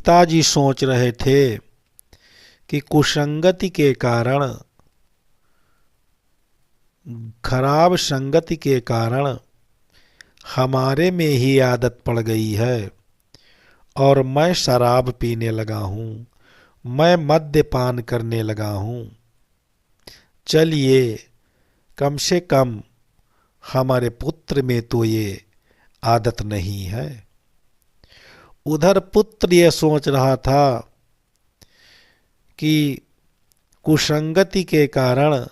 पिताजी सोच रहे थे कि कुसंगति के कारण, खराब संगति के कारण हमारे में ही आदत पड़ गई है और मैं शराब पीने लगा हूँ, मैं मद्यपान करने लगा हूँ। चलिए, कम से कम हमारे पुत्र में तो ये आदत नहीं है। उधर पुत्र ये सोच रहा था कि कुसंगति के कारण,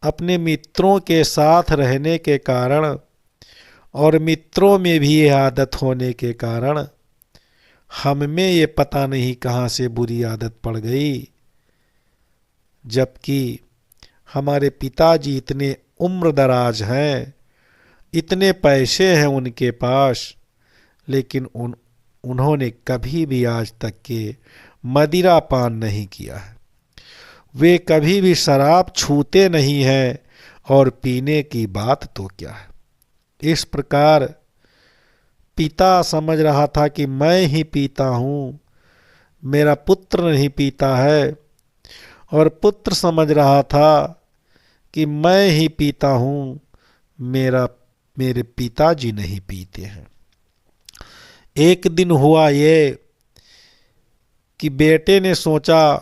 अपने मित्रों के साथ रहने के कारण और मित्रों में भी ये आदत होने के कारण हम में ये पता नहीं कहाँ से बुरी आदत पड़ गई। जबकि हमारे पिताजी इतने उम्रदराज हैं, इतने पैसे हैं उनके पास, लेकिन उन्होंने कभी भी आज तक के मदिरा पान नहीं किया है। वे कभी भी शराब छूते नहीं हैं और पीने की बात तो क्या है। इस प्रकार पिता समझ रहा था कि मैं ही पीता हूँ, मेरा पुत्र नहीं पीता है, और पुत्र समझ रहा था कि मैं ही पीता हूँ, मेरे पिताजी नहीं पीते हैं। एक दिन हुआ ये कि बेटे ने सोचा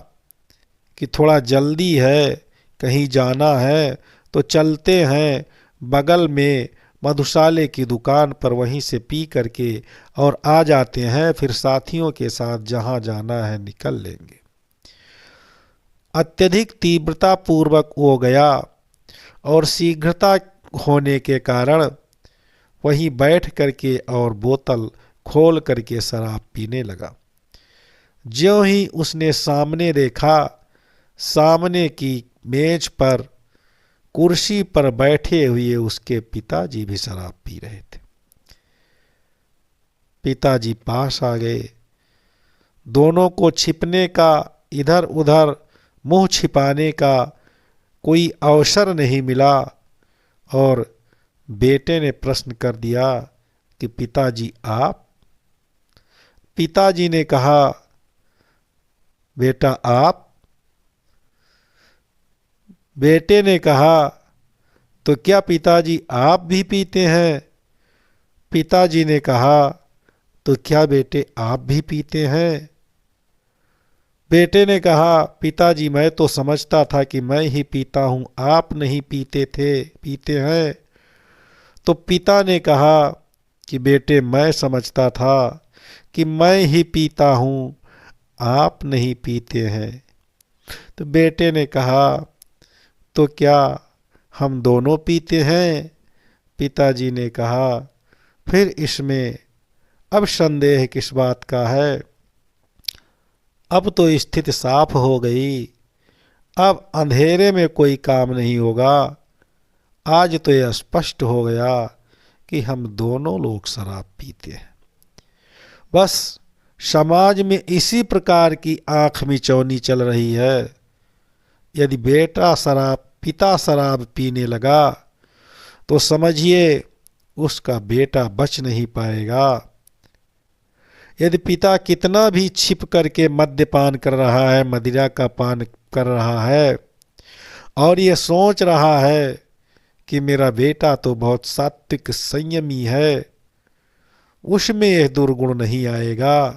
कि थोड़ा जल्दी है, कहीं जाना है तो चलते हैं बगल में मधुशाले की दुकान पर, वहीं से पी करके और आ जाते हैं, फिर साथियों के साथ जहां जाना है निकल लेंगे। अत्यधिक तीव्रता पूर्वक हो गया और शीघ्रता होने के कारण वहीं बैठ करके और बोतल खोल करके शराब पीने लगा। ज्यों ही उसने सामने देखा, सामने की मेज पर कुर्सी पर बैठे हुए उसके पिताजी भी शराब पी रहे थे। पिताजी पास आ गए। दोनों को छिपने का, इधर उधर मुंह छिपाने का कोई अवसर नहीं मिला और बेटे ने प्रश्न कर दिया कि पिताजी आप? पिताजी ने कहा, बेटा आप? बेटे ने कहा, तो क्या पिताजी आप भी पीते हैं? पिताजी ने कहा, तो क्या बेटे आप भी पीते हैं? बेटे ने कहा, पिताजी मैं तो समझता था कि मैं ही पीता हूं, आप नहीं पीते हैं। तो पिता ने कहा कि बेटे मैं समझता था कि मैं ही पीता हूं, आप नहीं पीते हैं। तो बेटे ने कहा, तो क्या हम दोनों पीते हैं? पिताजी ने कहा, फिर इसमें अब संदेह किस बात का है? अब तो स्थिति साफ हो गई, अब अंधेरे में कोई काम नहीं होगा। आज तो यह स्पष्ट हो गया कि हम दोनों लोग शराब पीते हैं। बस समाज में इसी प्रकार की आंख मिचौनी चल रही है। यदि पिता शराब पीने लगा तो समझिए उसका बेटा बच नहीं पाएगा। यदि पिता कितना भी छिप करके मद्यपान कर रहा है, मदिरा का पान कर रहा है और ये सोच रहा है कि मेरा बेटा तो बहुत सात्विक संयमी है, उसमें यह दुर्गुण नहीं आएगा,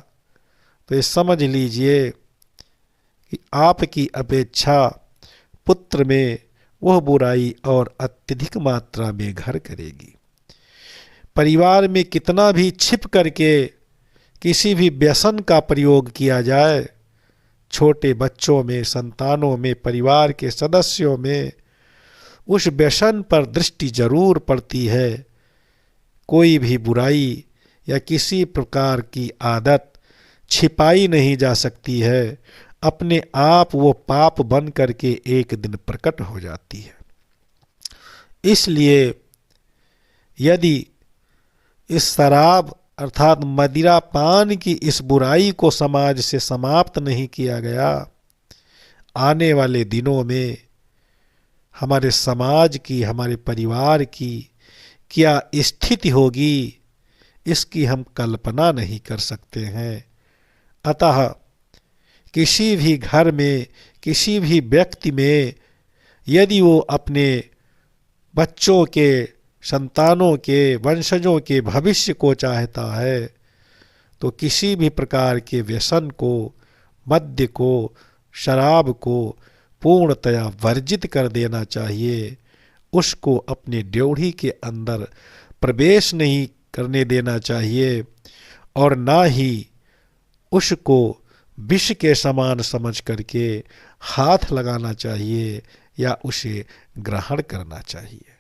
तो ये समझ लीजिए कि आपकी अपेक्षा पुत्र में वह बुराई और अत्यधिक मात्रा में घर करेगी। परिवार में कितना भी छिप करके किसी भी व्यसन का प्रयोग किया जाए, छोटे बच्चों में, संतानों में, परिवार के सदस्यों में उस व्यसन पर दृष्टि जरूर पड़ती है। कोई भी बुराई या किसी प्रकार की आदत छिपाई नहीं जा सकती है, अपने आप वो पाप बन करके एक दिन प्रकट हो जाती है। इसलिए यदि इस शराब अर्थात मदिरा पान की इस बुराई को समाज से समाप्त नहीं किया गया, आने वाले दिनों में हमारे समाज की, हमारे परिवार की क्या स्थिति होगी, इसकी हम कल्पना नहीं कर सकते हैं। अतः किसी भी घर में, किसी भी व्यक्ति में यदि वो अपने बच्चों के, संतानों के, वंशजों के भविष्य को चाहता है तो किसी भी प्रकार के व्यसन को, मद्य को, शराब को पूर्णतया वर्जित कर देना चाहिए। उसको अपनी ड्योढ़ी के अंदर प्रवेश नहीं करने देना चाहिए और ना ही उसको विष के समान समझ करके हाथ लगाना चाहिए या उसे ग्रहण करना चाहिए।